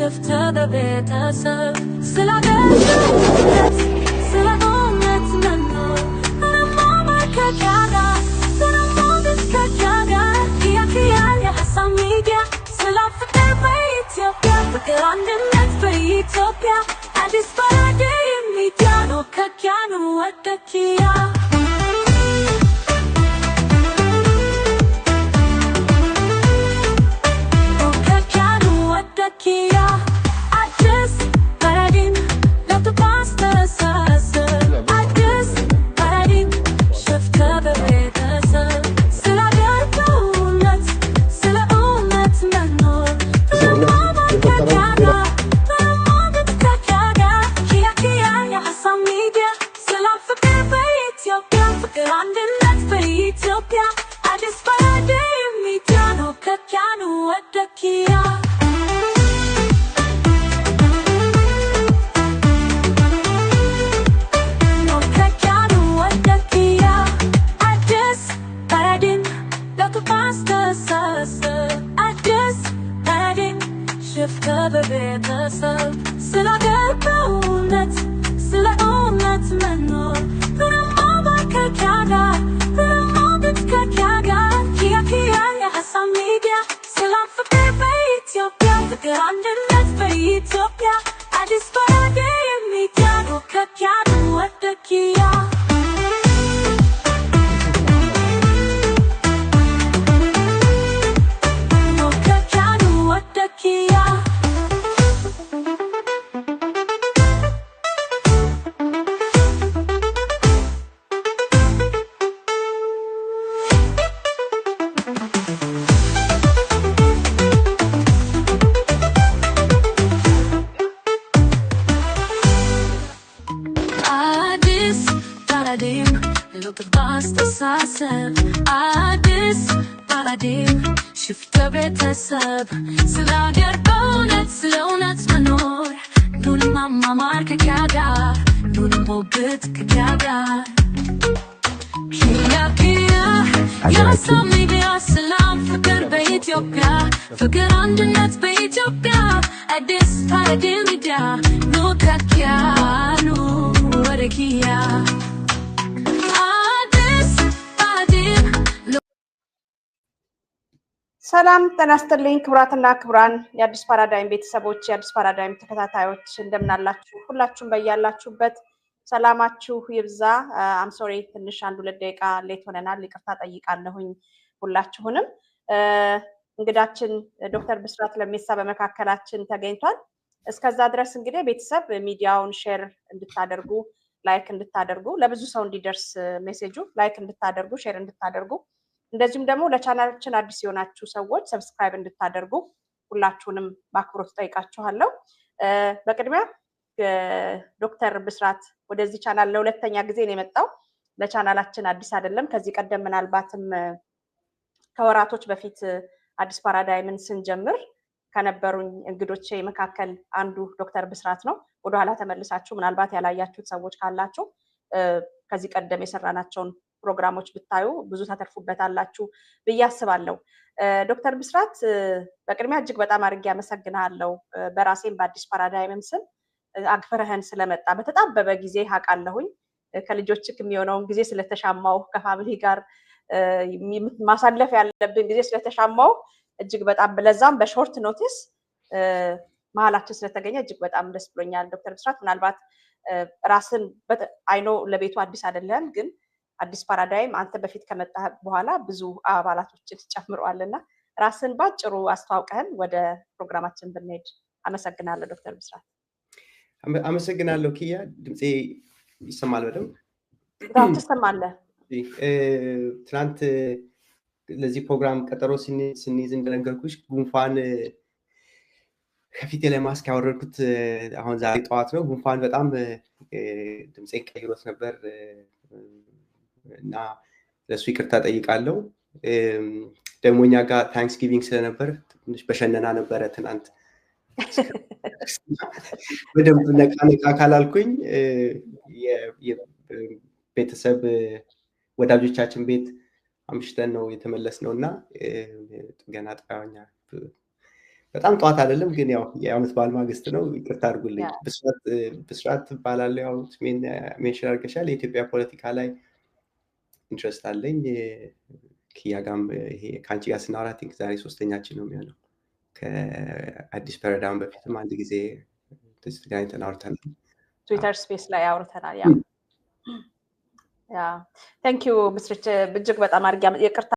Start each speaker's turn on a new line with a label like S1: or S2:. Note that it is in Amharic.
S1: ሽፍተ በቤተሰብ ስላገኘሁለት ስለ እውነት መኖር ከማመልከቻጋ ስለሞገስከቻጋ ያክያል የሀሳብ ሚዲያ ስለ ፍቅር በኢትዮጵያ ፍቅር አንድነት በኢትዮጵያ አዲስ ፓራዳይም ሚዲያ ነው ከኪያኑ ወደ ኪያ Kia, I just paradigm, love the past assassin. I just paradigm, shift the better. Sila garbulat, sila umat manor. Mama kakaga, mama kakaga. Kia kia ya asam media, sila fikir by Ethiopia, fikir andilat by Ethiopia. I just paradigm media no kakanu ada Kia. በቤተሰብ ስላገባውነት ስለ እውነት መኖር ከማመልከቻጋ ከማመልከቻጋ ኪያ ኪያ የሀሳብ ሚዲያ ስለ ፍቅር በኢትዮጵያ ፍቅር አንድነት በኢትዮጵያ አዲስ ፓራዳይም ሚዲያ ነው ከኪያኑ ወደ ኪያ አዲስ ፓራዳይም ሽፍተ ቤተሰብ ስለ ሀገር በእውነት ስለ እውነት መኖር ኑን ማማማር ከኪያ ጋር ኑን ሞግት ከኪያ ጋር ኪያ ኪያ የሀሳብ ሚዲያ ሰላም ፍቅር በኢትዮጵያ ፍቅር አንድነት በኢትዮጵያ አዲስ ፓራዳይም ሚዲያ ኑ ከኪያ ኑ ወደ ኪያ
S2: ሰላም ጤና ይስጥልኝ ክቡራትና ክቡራን የአዲስ ፓራዳይም ቤተሰቦች የአዲስ ፓራዳይም ተከታታዮች እንደምናላችሁ ሁላችሁም በያላችሁበት ሰላማችሁ ይብዛ አም ሶሪ ትንሽ 1-2 ደቂቃ ሌት ሆነናል ይቅርታ ጠይቃለሁኝ ሁላችሁንም እንግዳችን ዶክተር ብስራት ለሜሳ በመካከላችን ተገኝቷል እስከዛ ድረስ እንግዲህ ቤተሰብ ሚዲያውን ሼር እንድታደርጉ ላይክ እንድታደርጉ ለብዙ ሰው እንዲደርስ ሜሴጁ ላይክ እንድታደርጉ ሼር እንድታደርጉ እንደዚሁም ደግሞ ለቻናላችን አዲስ የሆናችሁ ሰዎች ሰብስክራይብ እንድታደርጉ ሁላችሁንም በአክብሮት ጠይቃችኋለሁ በቅድሚያ ዶክተር ብስራት ወደዚህ ቻናል ለሁለተኛ ጊዜ ነው የመጣው ለቻናላችን አዲስ አይደለም ከዚህ ቀደም ምናልባትም ከወራቶች በፊት አዲስ ፓራዳይምን ስንጀምር ከነበሩኝ እንግዶቼ መካከል አንዱ ዶክተር ብስራት ነው ወደ ኋላ ተመልሳችሁ ምናልባት ያላያችሁት ሰዎች ካላችሁ ከዚህ ቀደም የሰራናቸውን ፕሮግራሞች ብታዩ ብዙ ታተርፉበታላችሁ በያስባለሁ ዶክተር ብስራት በቅድሚያ እጅግ በጣም አርጌ አመሰግናለሁ በራሴም በአዲስ ፓራዳይምም ስም አግፈረህን ስለመጣ በተጣበበ ጊዜ ሀቃለሁኝ ከልጆችክ የሚሆነውን ጊዜ ስለተሻማው ከፋሚሊ ጋር ማሳለፍ ያለብን ጊዜ ስለተሻማው እጅግ በጣም ለዛም በሾርት ኖቲስ መሃላችን ስለተገኘ እጅግ በጣም ደስ ብሎኛል ዶክተር ብስራት ምናልባት ራስን አይኖ ለቤቱ አዲስ አይደለም ግን አዲስ ፓራዳይም አንተ በፊት ከመጣህ በኋላ ብዙ አባላቶችን ጨምሯልና ራስን ባጭሩ አስተዋውቀህን ወደ ፕሮግራማችን ብንሄድ አመሰግናለሁ ዶክተር ብስራት
S3: አመሰግናለሁ ኪያ ድምጼ ይሰማል በደም
S2: ትሰማለህ
S3: ትናንት ለዚህ ፕሮግራም ቀጠሮ ስንይዝ እንደነገርኩሽ ጉንፋን ከፊቴ ላይ ማስክ ያወረድኩት አሁን ዛሬ ጠዋት ነው ጉንፋን በጣም ድምጼን ቀይሮት ነበር እና ለሱ ይቅርታ ጠይቃለሁ ደሞኛ ጋር ታንክስጊቪንግ ስለነበር ትንሽ በሸነና ነበር ትናንት በደንብ ነቃ ካላልኩኝ የቤተሰብ ወዳጆቻችን ቤት አምሽተን ነው የተመለስነውና ገና ጣያኛ በጣም ጠዋት አይደለም ግን ያው የዓመት በዓል ማግስት ነው። ይቅርታ አድርጉልኝ። ብስራት እባላለሁ። ያው ስሜን ሜንሽን አድርገሻል። የኢትዮጵያ ፖለቲካ ላይ ኢንትረስት አለኝ። ኪያ ጋርም ይሄ ከአንቺ ጋር ስናወራ ቲንክ ዛሬ ሶስተኛችን ነው የሚሆነው። ከአዲስ ፓራዳይም በፊትም አንድ ጊዜ ተገናኝተን አውርተናል።
S2: ትዊተር ስፔስ ላይ አውርተናል። ያ ታንክ ዩ ምስርች እጅግ በጣም አድርጌ ይቅርታ